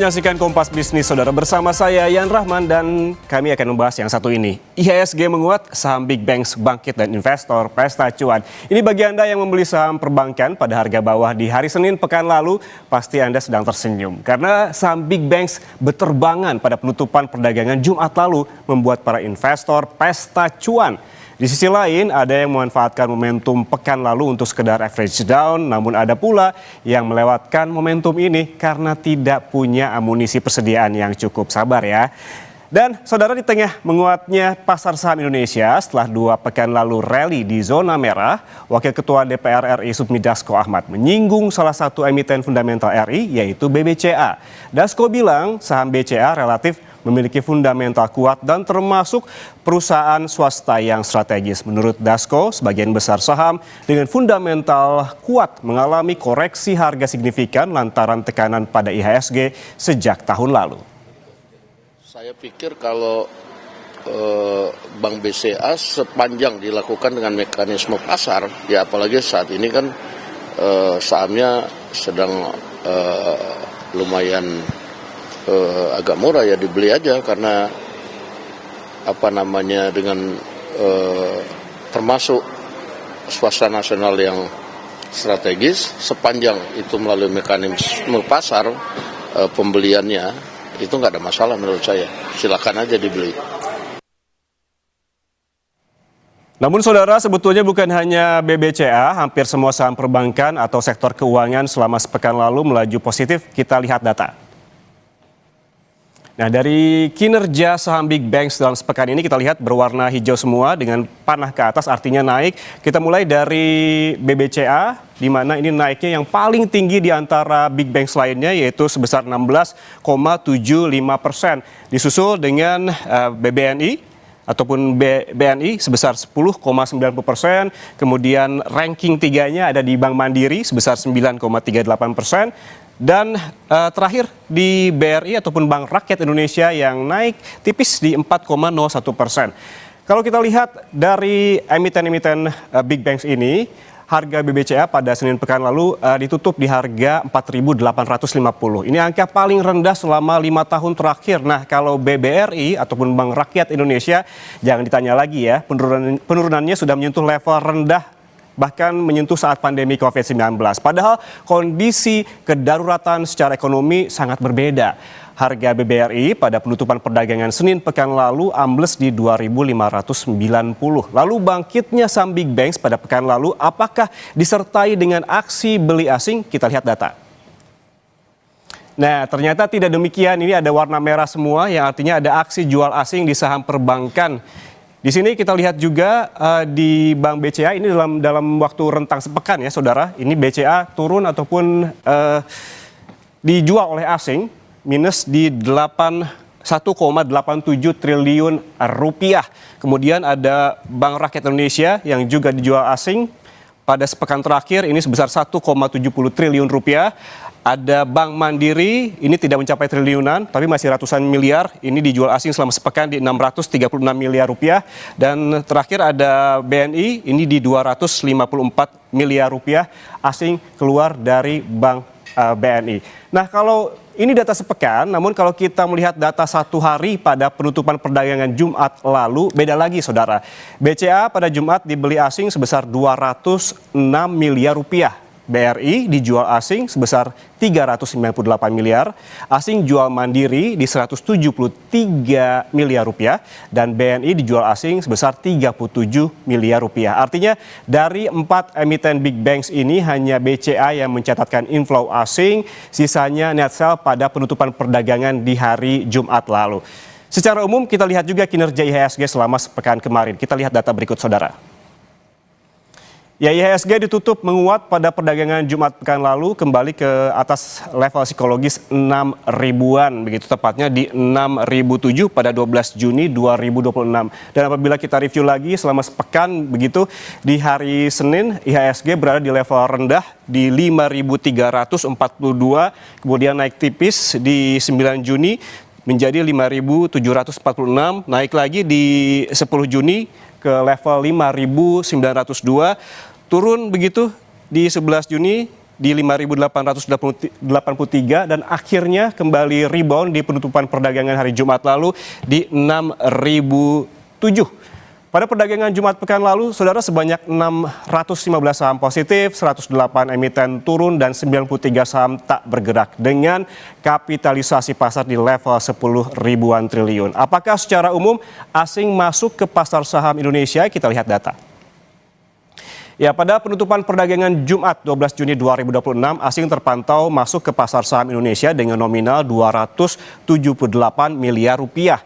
Menyaksikan Kompas Bisnis, saudara, bersama saya Yan Rahman dan kami akan membahas yang satu ini. IHSG menguat, saham Big Banks bangkit dan investor pesta cuan. Ini bagi Anda yang membeli saham perbankan pada harga bawah di hari Senin pekan lalu, pasti Anda sedang tersenyum. Karena saham Big Banks berterbangan pada penutupan perdagangan Jumat lalu membuat para investor pesta cuan. Di sisi lain, ada yang memanfaatkan momentum pekan lalu untuk sekedar average down, namun ada pula yang melewatkan momentum ini karena tidak punya amunisi persediaan yang cukup. Sabar ya. Dan saudara, di tengah menguatnya pasar saham Indonesia setelah 2 pekan lalu rally di zona merah, Wakil Ketua DPR RI Sufmi Dasko Ahmad menyinggung salah satu emiten fundamental RI yaitu BBCA. Dasko bilang saham BCA relatif memiliki fundamental kuat dan termasuk perusahaan swasta yang strategis. Menurut Dasko, sebagian besar saham dengan fundamental kuat mengalami koreksi harga signifikan lantaran tekanan pada IHSG sejak tahun lalu. Saya pikir kalau Bank BCA sepanjang dilakukan dengan mekanisme pasar, ya apalagi saat ini kan sahamnya sedang lumayan agak murah, ya dibeli aja karena dengan termasuk swasta nasional yang strategis, sepanjang itu melalui mekanisme pasar pembeliannya itu nggak ada masalah menurut saya, silakan aja dibeli. Namun saudara, sebetulnya bukan hanya BBCA, hampir semua saham perbankan atau sektor keuangan selama sepekan lalu melaju positif. Kita lihat data. Nah, dari kinerja saham Big Banks dalam sepekan ini kita lihat berwarna hijau semua dengan panah ke atas, artinya naik. Kita mulai dari BBCA, di mana ini naiknya yang paling tinggi di antara Big Banks lainnya, yaitu sebesar 16,75%. Disusul dengan BBNI ataupun BNI sebesar 10,90%. Kemudian ranking 3-nya ada di Bank Mandiri sebesar 9,38%. Dan terakhir di BRI ataupun Bank Rakyat Indonesia yang naik tipis di 4,01%. Kalau kita lihat dari emiten-emiten Big Banks ini, harga BBCA pada Senin pekan lalu ditutup di harga 4.850. Ini angka paling rendah selama 5 tahun terakhir. Nah, kalau BBRI ataupun Bank Rakyat Indonesia, jangan ditanya lagi ya, penurunannya sudah menyentuh level rendah, bahkan menyentuh saat pandemi COVID-19. Padahal kondisi kedaruratan secara ekonomi sangat berbeda. Harga BBRI pada penutupan perdagangan Senin pekan lalu ambles di 2.590. Lalu bangkitnya saham Big Banks pada pekan lalu apakah disertai dengan aksi beli asing? Kita lihat data. Nah, ternyata tidak demikian. Ini ada warna merah semua yang artinya ada aksi jual asing di saham perbankan. Di sini kita lihat juga di Bank BCA ini dalam waktu rentang sepekan ya saudara, ini BCA turun ataupun dijual oleh asing minus di 1,87 triliun rupiah. Kemudian ada Bank Rakyat Indonesia yang juga dijual asing pada sepekan terakhir ini sebesar 1,70 triliun rupiah. Ada Bank Mandiri, ini tidak mencapai triliunan, tapi masih ratusan miliar. Ini dijual asing selama sepekan di 636 miliar rupiah. Dan terakhir ada BNI, ini di 254 miliar rupiah asing keluar dari Bank BNI. Nah, kalau ini data sepekan, namun kalau kita melihat data 1 hari pada penutupan perdagangan Jumat lalu, beda lagi saudara. BCA pada Jumat dibeli asing sebesar 206 miliar rupiah. BRI dijual asing sebesar 398 miliar, asing jual mandiri di 173 miliar rupiah, dan BNI dijual asing sebesar 37 miliar rupiah. Artinya dari 4 emiten Big Banks ini hanya BCA yang mencatatkan inflow asing, sisanya net sell pada penutupan perdagangan di hari Jumat lalu. Secara umum kita lihat juga kinerja IHSG selama sepekan kemarin. Kita lihat data berikut saudara. Ya, IHSG ditutup menguat pada perdagangan Jumat pekan lalu kembali ke atas level psikologis 6 ribuan, begitu tepatnya di 6.007 pada 12 Juni 2026. Dan apabila kita review lagi selama sepekan begitu, di hari Senin IHSG berada di level rendah di 5.342, kemudian naik tipis di 9 Juni menjadi 5.746, naik lagi di 10 Juni ke level 5.902, turun begitu di 11 Juni di 5.883 dan akhirnya kembali rebound di penutupan perdagangan hari Jumat lalu di 6.007. Pada perdagangan Jumat pekan lalu, saudara, sebanyak 615 saham positif, 108 emiten turun, dan 93 saham tak bergerak dengan kapitalisasi pasar di level 10 ribuan triliun. Apakah secara umum asing masuk ke pasar saham Indonesia? Kita lihat data. Ya, pada penutupan perdagangan Jumat 12 Juni 2026, asing terpantau masuk ke pasar saham Indonesia dengan nominal 278 miliar rupiah.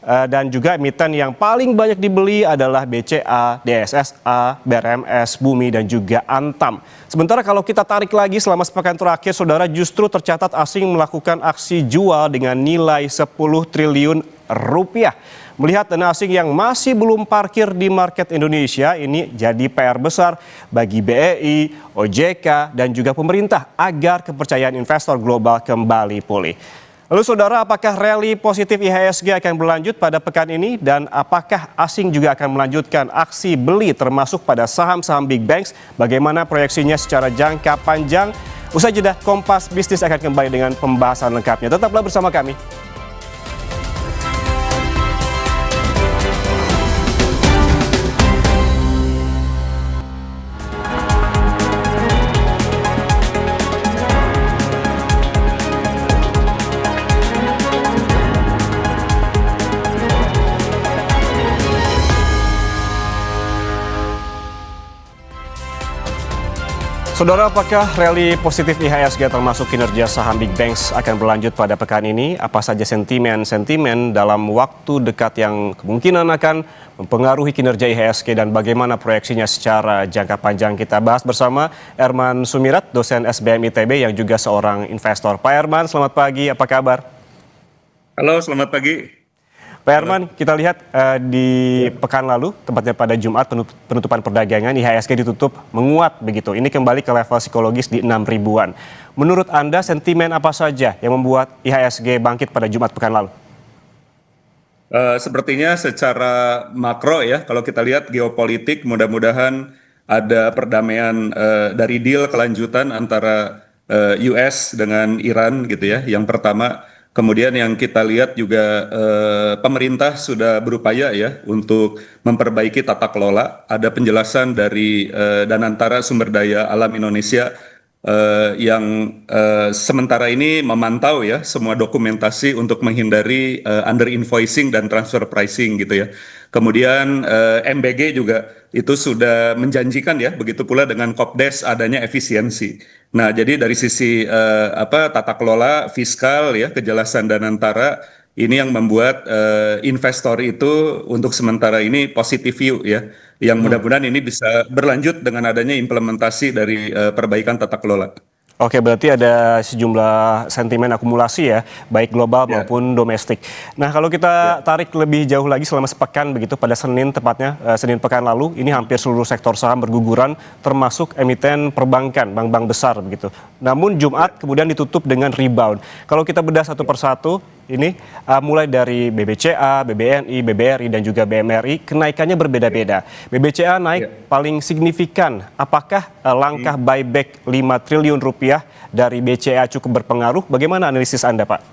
Dan juga emiten yang paling banyak dibeli adalah BCA, DSSA, BRMS, Bumi, dan juga Antam. Sementara kalau kita tarik lagi selama sepekan terakhir, saudara, justru tercatat asing melakukan aksi jual dengan nilai 10 triliun rupiah. Melihat dana asing yang masih belum parkir di market Indonesia, ini jadi PR besar bagi BEI, OJK, dan juga pemerintah agar kepercayaan investor global kembali pulih. Lalu saudara, apakah rally positif IHSG akan berlanjut pada pekan ini dan apakah asing juga akan melanjutkan aksi beli termasuk pada saham-saham big banks? Bagaimana proyeksinya secara jangka panjang? Usai jeda, Kompas Bisnis akan kembali dengan pembahasan lengkapnya. Tetaplah bersama kami. Saudara, apakah rally positif IHSG termasuk kinerja saham big banks akan berlanjut pada pekan ini? Apa saja sentimen dalam waktu dekat yang kemungkinan akan mempengaruhi kinerja IHSG dan bagaimana proyeksinya secara jangka panjang? Kita bahas bersama Herman Sumirat, dosen SBM ITB yang juga seorang investor. Pak Herman, selamat pagi, apa kabar? Halo, selamat pagi. Pak Herman, kita lihat di pekan lalu, tepatnya pada Jumat penutupan perdagangan, IHSG ditutup menguat begitu. Ini kembali ke level psikologis di 6 ribuan. Menurut Anda, sentimen apa saja yang membuat IHSG bangkit pada Jumat pekan lalu? Sepertinya secara makro ya, kalau kita lihat geopolitik, mudah-mudahan ada perdamaian dari deal kelanjutan antara US dengan Iran gitu ya, yang pertama. Kemudian yang kita lihat juga pemerintah sudah berupaya ya untuk memperbaiki tata kelola. Ada penjelasan dari Danantara Sumber Daya Alam Indonesia yang sementara ini memantau ya semua dokumentasi untuk menghindari under invoicing dan transfer pricing gitu ya. Kemudian MBG juga itu sudah menjanjikan ya, begitu pula dengan Kopdes adanya efisiensi. Nah, jadi dari sisi tata kelola fiskal ya, kejelasan Danantara ini yang membuat investor itu untuk sementara ini positive view ya, yang mudah-mudahan ini bisa berlanjut dengan adanya implementasi dari perbaikan tata kelola. Oke, berarti ada sejumlah sentimen akumulasi ya, baik global maupun domestik. Nah, kalau kita tarik lebih jauh lagi selama sepekan begitu, pada Senin tepatnya, Senin pekan lalu, ini hampir seluruh sektor saham berguguran, termasuk emiten perbankan, bank-bank besar begitu. Namun Jumat kemudian ditutup dengan rebound. Kalau kita bedah satu persatu, ini mulai dari BBCA, BBNI, BBRI, dan juga BMRI, kenaikannya berbeda-beda. BBCA naik paling signifikan. Apakah langkah buyback 5 triliun rupiah dari BCA cukup berpengaruh? Bagaimana analisis Anda, Pak?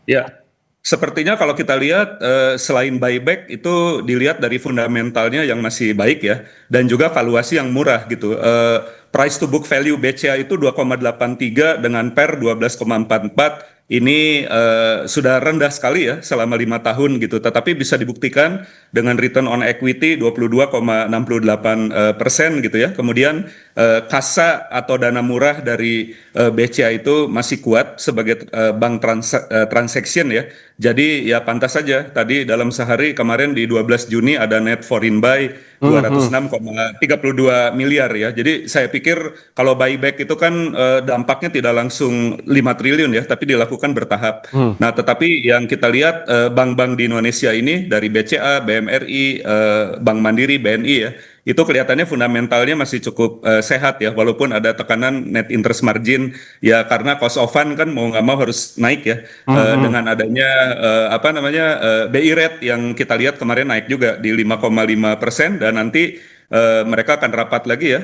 Ya, sepertinya kalau kita lihat selain buyback itu dilihat dari fundamentalnya yang masih baik ya, dan juga valuasi yang murah gitu. Price to book value BCA itu 2,83 dengan PER 12,44. Ini sudah rendah sekali ya selama 5 tahun gitu, tetapi bisa dibuktikan dengan return on equity 22,68% gitu ya. Kemudian kasa atau dana murah dari BCA itu masih kuat sebagai bank transaction ya. Jadi ya pantas saja tadi dalam sehari kemarin di 12 Juni ada net foreign buy 206,32 miliar ya. Jadi saya pikir kalau buyback itu kan dampaknya tidak langsung 5 triliun ya, tapi dilakukan bertahap. Nah, tetapi yang kita lihat bank-bank di Indonesia ini dari BCA, BMRI, Bank Mandiri, BNI ya, itu kelihatannya fundamentalnya masih cukup sehat ya, walaupun ada tekanan net interest margin ya, karena cost of fund kan mau nggak mau harus naik ya, dengan adanya BI rate yang kita lihat kemarin naik juga di 5,5% dan nanti mereka akan rapat lagi ya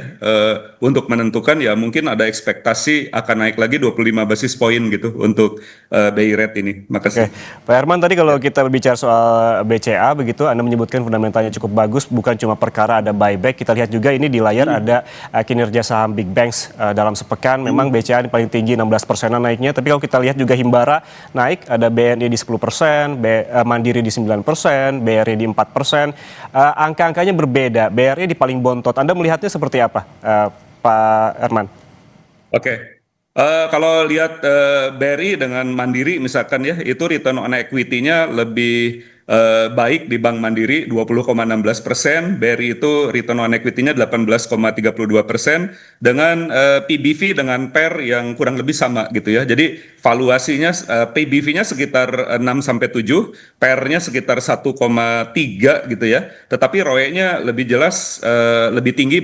untuk menentukan ya mungkin ada ekspektasi akan naik lagi 25 basis poin gitu untuk BI rate ini. Oke, Makasih. Pak Herman, tadi kalau kita berbicara soal BCA begitu, Anda menyebutkan fundamentalnya cukup bagus, bukan cuma perkara ada buyback, kita lihat juga ini di layar ada kinerja saham big banks dalam sepekan, memang BCA ini paling tinggi 16%-an naiknya, tapi kalau kita lihat juga Himbara naik, ada BNI di 10%, Mandiri di 9%, BRI di 4%, angka-angkanya berbeda, BRI di paling bontot, Anda melihatnya seperti apa, Pak Herman? Oke. Kalau lihat BRI dengan Mandiri misalkan ya, itu return on equity-nya lebih baik di Bank Mandiri 20,16%, BRI itu return on equity-nya 18,32%, dengan PBV dengan PER yang kurang lebih sama gitu ya. Jadi valuasinya PBV-nya sekitar 6 sampai 7, PER-nya sekitar 1,3 gitu ya. Tetapi ROE-nya lebih jelas lebih tinggi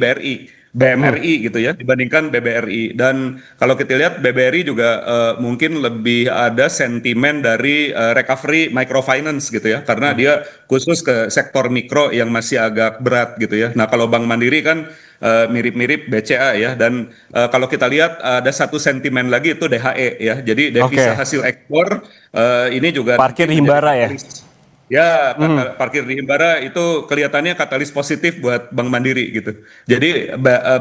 BMRI gitu ya dibandingkan BBRI. Dan kalau kita lihat BBRI juga mungkin lebih ada sentimen dari recovery microfinance gitu ya, karena dia khusus ke sektor mikro yang masih agak berat gitu ya. Nah kalau Bank Mandiri kan mirip-mirip BCA ya, dan kalau kita lihat ada satu sentimen lagi itu DHE ya, jadi devisa Oke, hasil ekspor ini juga parkir nanti di menjadi Himbara ya? katalis. Ya, parkir di Himbara itu kelihatannya katalis positif buat Bank Mandiri gitu. Jadi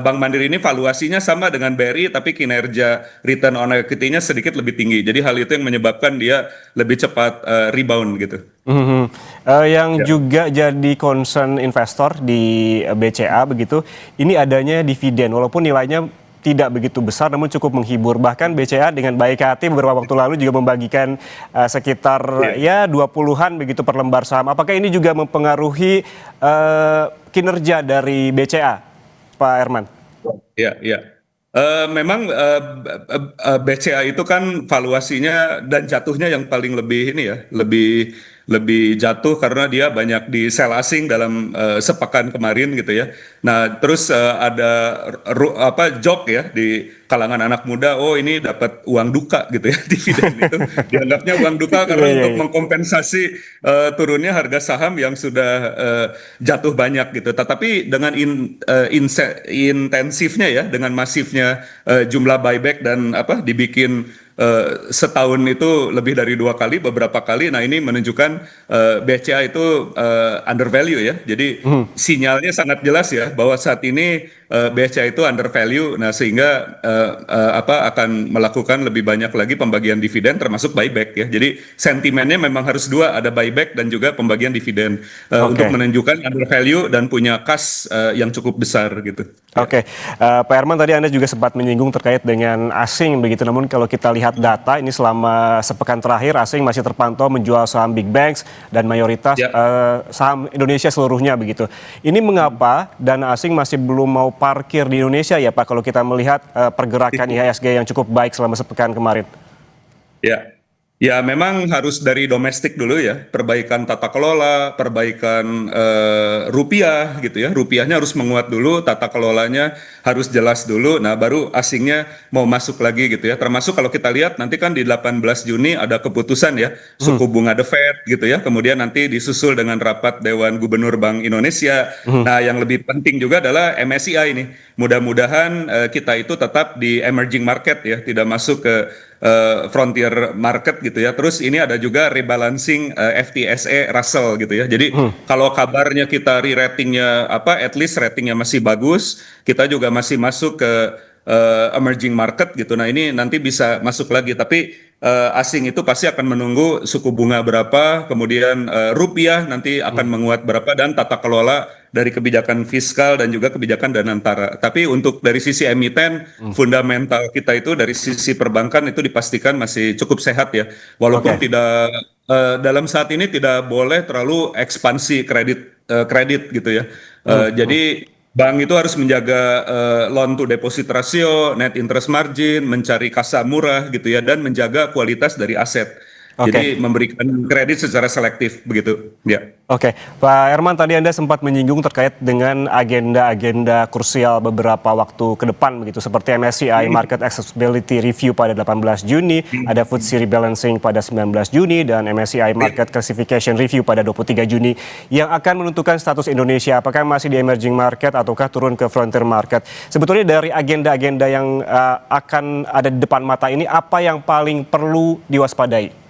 Bank Mandiri ini valuasinya sama dengan BRI tapi kinerja return on equity-nya sedikit lebih tinggi. Jadi hal itu yang menyebabkan dia lebih cepat rebound gitu. Mhm. Yang Ya. juga jadi concern investor di BCA begitu, ini adanya dividen walaupun nilainya tidak begitu besar namun cukup menghibur. Bahkan BCA dengan baik hati beberapa waktu lalu juga membagikan sekitar Iya, ya 20-an begitu per lembar saham. Apakah ini juga mempengaruhi kinerja dari BCA, Pak Herman? iya, iya. Memang BCA itu kan valuasinya dan jatuhnya yang paling lebih ini ya, lebih lebih jatuh karena dia banyak di sell asing dalam sepekan kemarin gitu ya. Nah, terus ada apa joke ya di kalangan anak muda, oh ini dapat uang duka gitu ya dividen itu dianggapnya uang duka Iya, karena iya, untuk iya. mengkompensasi turunnya harga saham yang sudah jatuh banyak gitu. Tetapi dengan intensifnya ya, dengan masifnya jumlah buyback dan apa dibikin setahun itu lebih dari 2 kali, beberapa kali. Nah ini menunjukkan BCA itu undervalue ya. Jadi sinyalnya sangat jelas ya bahwa saat ini BCA itu undervalue. Nah sehingga apa akan melakukan lebih banyak lagi pembagian dividen termasuk buyback ya. Jadi sentimennya memang harus dua, ada buyback dan juga pembagian dividen untuk Oke. menunjukkan undervalue dan punya kas yang cukup besar gitu. Ya. Oke, Pak Herman tadi Anda juga sempat menyinggung terkait dengan asing begitu. Namun kalau kita lihat data ini selama sepekan terakhir asing masih terpantau menjual saham big banks dan mayoritas Ya. saham Indonesia seluruhnya begitu. Ini mengapa dana asing masih belum mau parkir di Indonesia ya Pak kalau kita melihat pergerakan IHSG yang cukup baik selama sepekan kemarin? Ya, ya memang harus dari domestik dulu ya, perbaikan tata kelola, perbaikan rupiah gitu ya, rupiahnya harus menguat dulu, tata kelolanya harus jelas dulu, nah baru asingnya mau masuk lagi gitu ya, termasuk kalau kita lihat nanti kan di 18 Juni ada keputusan ya, suku bunga The Fed gitu ya, kemudian nanti disusul dengan rapat Dewan Gubernur Bank Indonesia, nah yang lebih penting juga adalah MSCI ini, mudah-mudahan kita itu tetap di emerging market ya, tidak masuk ke frontier market gitu ya. Terus ini ada juga rebalancing FTSE Russell gitu ya. Jadi kalau kabarnya kita re-ratingnya apa, at least ratingnya masih bagus, kita juga masih masuk ke emerging market gitu. Nah ini nanti bisa masuk lagi. Tapi asing itu pasti akan menunggu suku bunga berapa, kemudian rupiah nanti akan menguat berapa dan tata kelola dari kebijakan fiskal dan juga kebijakan danantara. Tapi untuk dari sisi emiten, fundamental kita itu dari sisi perbankan itu dipastikan masih cukup sehat ya. Walaupun Oke. tidak dalam saat ini tidak boleh terlalu ekspansi kredit gitu ya. Jadi bank itu harus menjaga loan to deposit ratio, net interest margin, mencari kasa murah gitu ya, dan menjaga kualitas dari aset. Oke. Jadi memberikan kredit secara selektif begitu. Ya. Oke, Pak Herman, tadi Anda sempat menyinggung terkait dengan agenda-agenda krusial beberapa waktu ke depan begitu, seperti MSCI Market Accessibility Review pada 18 Juni, ada FTSE Rebalancing pada 19 Juni, dan MSCI Market Classification Review pada 23 Juni yang akan menentukan status Indonesia, apakah masih di emerging market ataukah turun ke frontier market. Sebetulnya dari agenda-agenda yang akan ada di depan mata ini, apa yang paling perlu diwaspadai?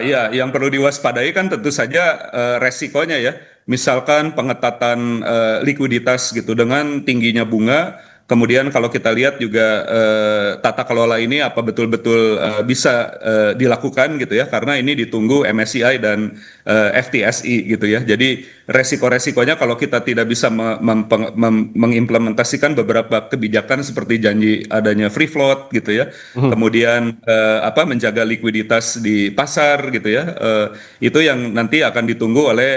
Ya, yang perlu diwaspadai kan tentu saja resikonya ya. Misalkan pengetatan likuiditas gitu dengan tingginya bunga. Kemudian kalau kita lihat juga tata kelola ini apa betul-betul bisa dilakukan gitu ya, karena ini ditunggu MSCI dan FTSE gitu ya. Jadi resiko-resikonya kalau kita tidak bisa mengimplementasikan beberapa kebijakan seperti janji adanya free float gitu ya, kemudian menjaga likuiditas di pasar gitu ya, itu yang nanti akan ditunggu oleh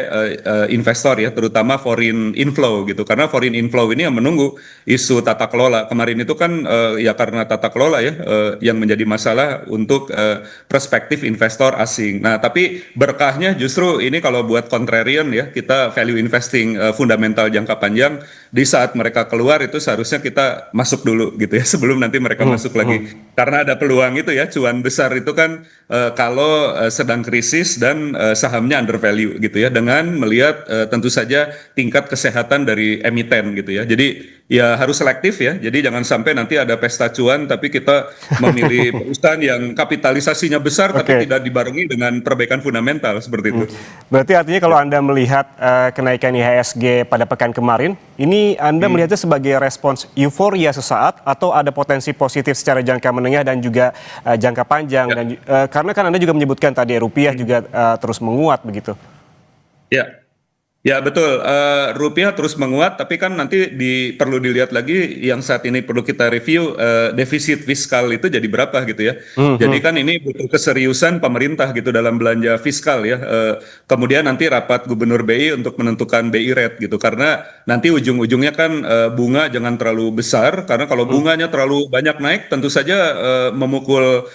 investor ya, terutama foreign inflow gitu, karena foreign inflow ini yang menunggu isu tata kelola. Kemarin itu kan ya karena tata kelola ya yang menjadi masalah untuk perspektif investor asing. Nah, tapi berkahnya justru ini kalau buat contrarian ya, kita value investing fundamental jangka panjang, di saat mereka keluar itu seharusnya kita masuk dulu gitu ya sebelum nanti mereka masuk lagi. Karena ada peluang itu ya, cuan besar itu kan kalau sedang krisis dan sahamnya undervalue gitu ya, dengan melihat tentu saja tingkat kesehatan dari emiten gitu ya. Jadi ya harus selektif ya. Jadi jangan sampai nanti ada pesta cuan tapi kita memilih perusahaan yang kapitalisasinya besar tapi tidak dibarengi dengan perbaikan fundamental seperti itu. Berarti artinya kalau Anda melihat kenaikan IHSG pada pekan kemarin, ini Anda melihatnya sebagai respons euforia sesaat atau ada potensi positif secara jangka menengah dan juga jangka panjang, dan karena kan Anda juga menyebutkan tadi rupiah juga terus menguat begitu. Ya. Ya betul, rupiah terus menguat, tapi kan nanti perlu dilihat lagi yang saat ini perlu kita review, defisit fiskal itu jadi berapa gitu ya. Jadi kan ini butuh keseriusan pemerintah gitu dalam belanja fiskal ya. Kemudian nanti rapat Gubernur BI untuk menentukan BI rate gitu, karena nanti ujung-ujungnya kan bunga jangan terlalu besar, karena kalau bunganya terlalu banyak naik tentu saja memukul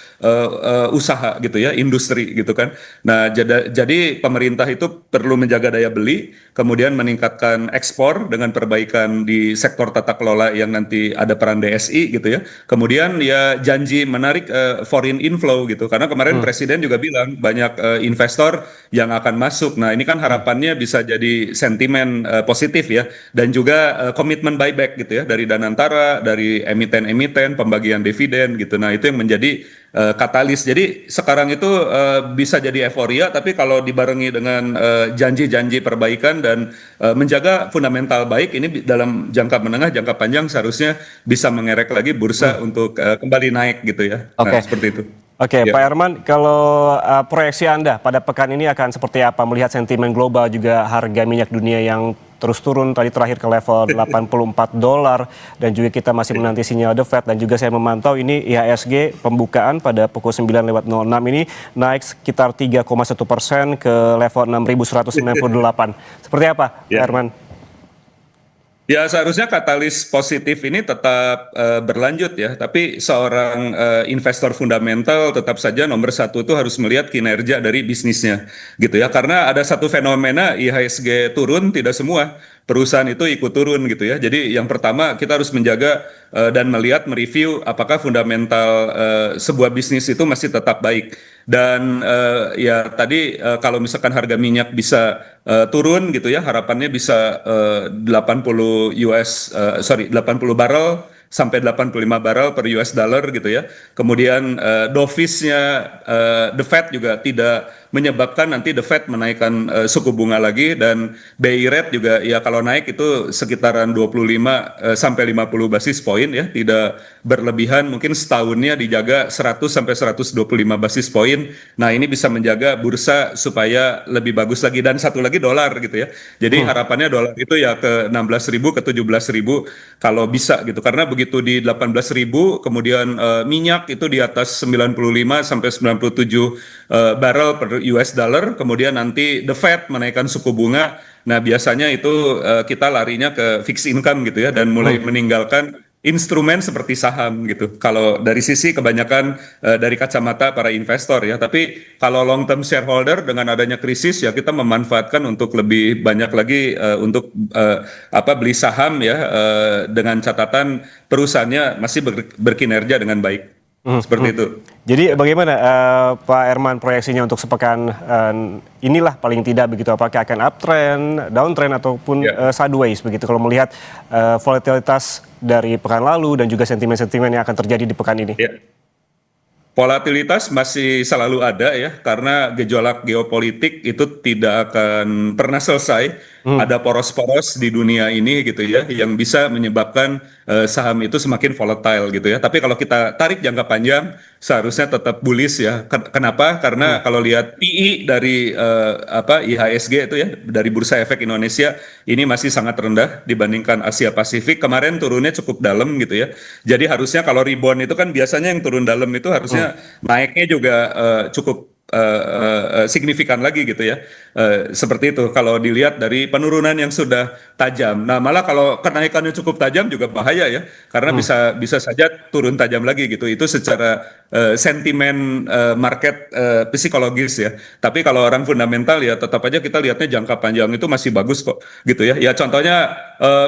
usaha gitu ya, industri gitu kan. Nah jadi pemerintah itu perlu menjaga daya beli, kemudian meningkatkan ekspor dengan perbaikan di sektor tata kelola yang nanti ada peran DSI gitu ya. Kemudian ya janji menarik foreign inflow gitu. Karena kemarin Presiden juga bilang banyak investor yang akan masuk. Nah, ini kan harapannya bisa jadi sentimen positif ya, dan juga komitmen buyback gitu ya dari Danantara, dari emiten-emiten, pembagian dividen gitu. Nah, itu yang menjadi katalis. Jadi sekarang itu bisa jadi euforia, tapi kalau dibarengi dengan janji-janji perbaikan dan menjaga fundamental baik, ini dalam jangka menengah, jangka panjang seharusnya bisa mengerek lagi bursa untuk kembali naik gitu ya. Nah, seperti itu. Oke, Ya. Pak Herman, kalau proyeksi Anda pada pekan ini akan seperti apa? Melihat sentimen global juga harga minyak dunia yang terus turun, tadi terakhir ke level $84, dan juga kita masih menanti sinyal The Fed, dan juga saya memantau ini IHSG pembukaan pada pukul 9.06 ini naik sekitar 3,1% ke level 6.198. Seperti apa, Pak Herman? Ya seharusnya katalis positif ini tetap berlanjut ya, tapi seorang investor fundamental tetap saja nomor satu itu harus melihat kinerja dari bisnisnya gitu ya, karena ada satu fenomena IHSG turun tidak semua perusahaan itu ikut turun gitu ya. Jadi yang pertama kita harus menjaga dan melihat mereview apakah fundamental sebuah bisnis itu masih tetap baik. Dan ya tadi kalau misalkan harga minyak bisa turun gitu ya, harapannya bisa 80 barrel sampai 85 barrel per US dollar gitu ya. Kemudian dovish-nya The Fed juga tidak menyebabkan nanti The Fed menaikkan suku bunga lagi, dan BI rate juga ya kalau naik itu sekitaran 25 sampai 50 basis poin ya, tidak berlebihan, mungkin setahunnya dijaga 100 sampai 125 basis poin. Nah, ini bisa menjaga bursa supaya lebih bagus lagi, dan satu lagi dolar gitu ya. Jadi harapannya dolar itu ya ke 16.000 ke 17.000 kalau bisa gitu. Karena begitu di 18.000 kemudian minyak itu di atas 95 sampai 97 barrel per US dollar, kemudian nanti The Fed menaikkan suku bunga. Nah, biasanya itu kita larinya ke fixed income gitu ya, dan mulai meninggalkan instrumen seperti saham gitu. Kalau dari sisi kebanyakan dari kacamata para investor ya, tapi kalau long term shareholder dengan adanya krisis ya kita memanfaatkan untuk lebih banyak lagi untuk beli saham ya dengan catatan perusahaannya masih berkinerja dengan baik. Seperti itu. Jadi bagaimana Pak Herman proyeksinya untuk sepekan inilah paling tidak begitu, apakah akan uptrend, downtrend ataupun Ya. sideways begitu kalau melihat volatilitas dari pekan lalu dan juga sentimen-sentimen yang akan terjadi di pekan ini? Ya. Volatilitas masih selalu ada ya, karena gejolak geopolitik itu tidak akan pernah selesai. Ada poros-poros di dunia ini gitu ya, yang bisa menyebabkan saham itu semakin volatile gitu ya. Tapi kalau kita tarik jangka panjang, seharusnya tetap bullish ya. Kenapa? Karena kalau lihat PI dari IHSG itu ya, dari Bursa Efek Indonesia, ini masih sangat rendah dibandingkan Asia Pasifik. Kemarin turunnya cukup dalam gitu ya. Jadi harusnya kalau rebound itu kan biasanya yang turun dalam itu harusnya naiknya juga cukup signifikan lagi gitu ya. Seperti itu kalau dilihat dari penurunan yang sudah tajam. Nah, malah kalau kenaikannya cukup tajam juga bahaya ya, karena bisa saja turun tajam lagi gitu. Itu secara sentimen market psikologis ya. Tapi kalau orang fundamental ya tetap aja kita lihatnya jangka panjang itu masih bagus kok gitu ya. Ya contohnya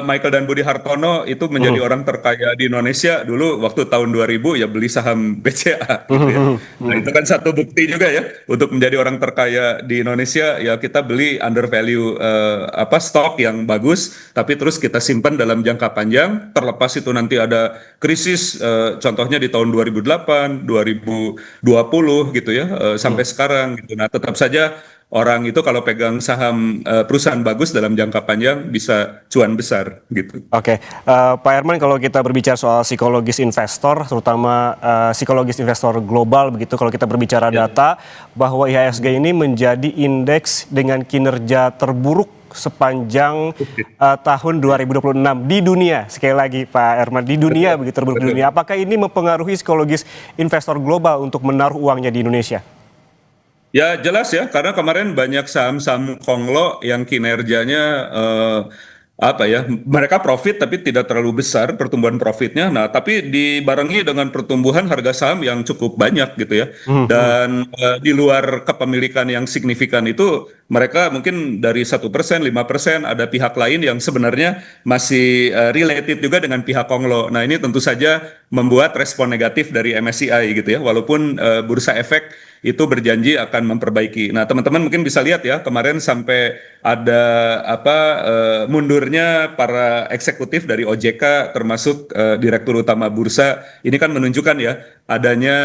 Michael dan Budi Hartono itu menjadi orang terkaya di Indonesia dulu waktu tahun 2000 ya beli saham BCA gitu ya. Nah, itu kan satu bukti juga ya untuk menjadi orang terkaya di Indonesia ya kita beli under value stok yang bagus tapi terus kita simpan dalam jangka panjang, terlepas itu nanti ada krisis contohnya di tahun 2008, 2020 gitu ya sampai sekarang gitu. Nah, tetap saja orang itu kalau pegang saham perusahaan bagus dalam jangka panjang bisa cuan besar gitu. Oke, Pak Herman, kalau kita berbicara soal psikologis investor, terutama psikologis investor global begitu, kalau kita berbicara data bahwa IHSG ini menjadi indeks dengan kinerja terburuk sepanjang tahun 2026 di dunia. Sekali lagi Pak Herman, di dunia begitu, terburuk di dunia. Apakah ini mempengaruhi psikologis investor global untuk menaruh uangnya di Indonesia? Ya jelas ya, karena kemarin banyak saham-saham konglo yang kinerjanya mereka profit tapi tidak terlalu besar pertumbuhan profitnya. Nah, tapi dibarengi dengan pertumbuhan harga saham yang cukup banyak gitu ya. Dan di luar kepemilikan yang signifikan itu mereka mungkin dari 1%, 5% ada pihak lain yang sebenarnya masih related juga dengan pihak konglo. Nah, ini tentu saja membuat respon negatif dari MSCI gitu ya. Walaupun Bursa Efek itu berjanji akan memperbaiki. Nah, teman-teman mungkin bisa lihat ya, kemarin sampai ada mundurnya para eksekutif dari OJK termasuk Direktur Utama Bursa. Ini kan menunjukkan ya adanya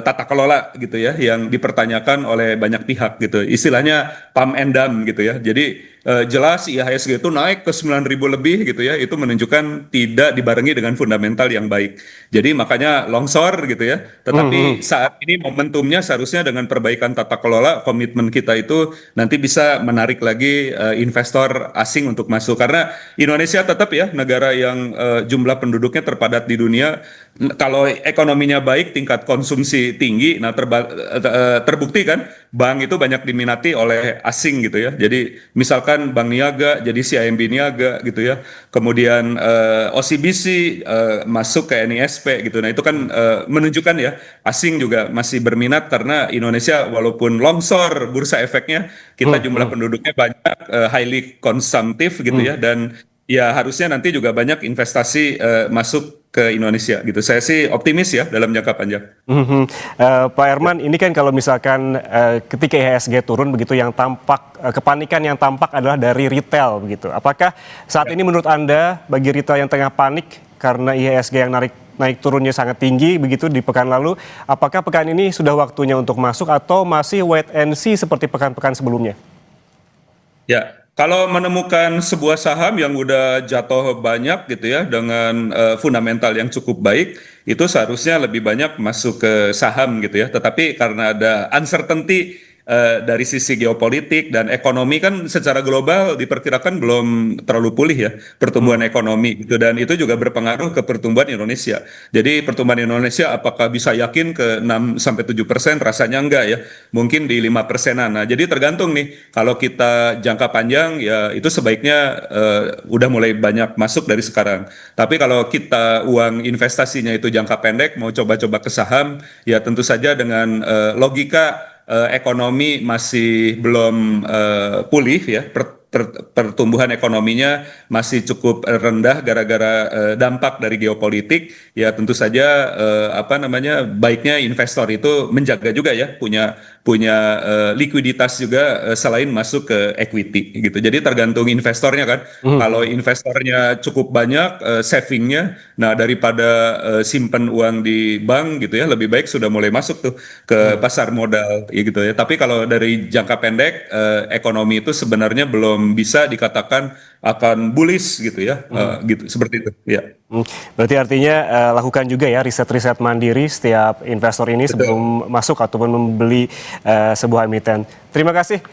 tata kelola gitu ya yang dipertanyakan oleh banyak pihak gitu. Istilahnya pump and dump gitu ya. Jadi jelas IHSG itu naik ke 9.000 lebih gitu ya, itu menunjukkan tidak dibarengi dengan fundamental yang baik. Jadi makanya longsor gitu ya. Tetapi saat ini momentumnya seharusnya dengan perbaikan tata kelola, komitmen kita itu nanti bisa menarik lagi investor asing untuk masuk. Karena Indonesia tetap ya negara yang jumlah penduduknya terpadat di dunia. Kalau ekonominya baik, tingkat konsumsi tinggi, nah terbukti kan bank itu banyak diminati oleh asing gitu ya. Jadi misalkan Bank Niaga jadi CIMB Niaga gitu ya. Kemudian OCBC masuk ke NISP gitu. Nah, itu kan menunjukkan ya asing juga masih berminat karena Indonesia walaupun longsor bursa efeknya, kita jumlah penduduknya banyak, highly konsumtif gitu ya, dan ya harusnya nanti juga banyak investasi masuk ke Indonesia gitu. Saya sih optimis ya dalam jangka panjang. Pak Herman, ini kan kalau misalkan ketika IHSG turun begitu, yang tampak kepanikan yang tampak adalah dari retail begitu. Apakah saat ini menurut Anda bagi retail yang tengah panik karena IHSG yang naik turunnya sangat tinggi begitu di pekan lalu, apakah pekan ini sudah waktunya untuk masuk atau masih wait and see seperti pekan-pekan sebelumnya? Ya, kalau menemukan sebuah saham yang udah jatuh banyak gitu ya dengan fundamental yang cukup baik, itu seharusnya lebih banyak masuk ke saham gitu ya. Tetapi karena ada uncertainty dari sisi geopolitik dan ekonomi kan secara global diperkirakan belum terlalu pulih ya pertumbuhan ekonomi gitu, dan itu juga berpengaruh ke pertumbuhan Indonesia. Jadi pertumbuhan Indonesia apakah bisa yakin ke 6-7%? Rasanya enggak ya. Mungkin di 5%-an. Nah, jadi tergantung nih. Kalau kita jangka panjang ya itu sebaiknya udah mulai banyak masuk dari sekarang. Tapi kalau kita uang investasinya itu jangka pendek mau coba-coba ke saham ya tentu saja dengan logika ekonomi masih belum pulih ya, pertumbuhan ekonominya masih cukup rendah gara-gara dampak dari geopolitik, ya tentu saja apa namanya baiknya investor itu menjaga juga ya punya punya likuiditas juga selain masuk ke equity gitu. Jadi tergantung investornya kan. Kalau investornya cukup banyak savingnya, nah daripada simpen uang di bank gitu ya, lebih baik sudah mulai masuk tuh ke pasar modal ya gitu ya. Tapi kalau dari jangka pendek ekonomi itu sebenarnya belum bisa dikatakan akan bullish gitu ya, gitu seperti itu. Ya, Berarti artinya lakukan juga ya riset-riset mandiri setiap investor ini betul. sebelum masuk ataupun membeli sebuah emiten. Terima kasih.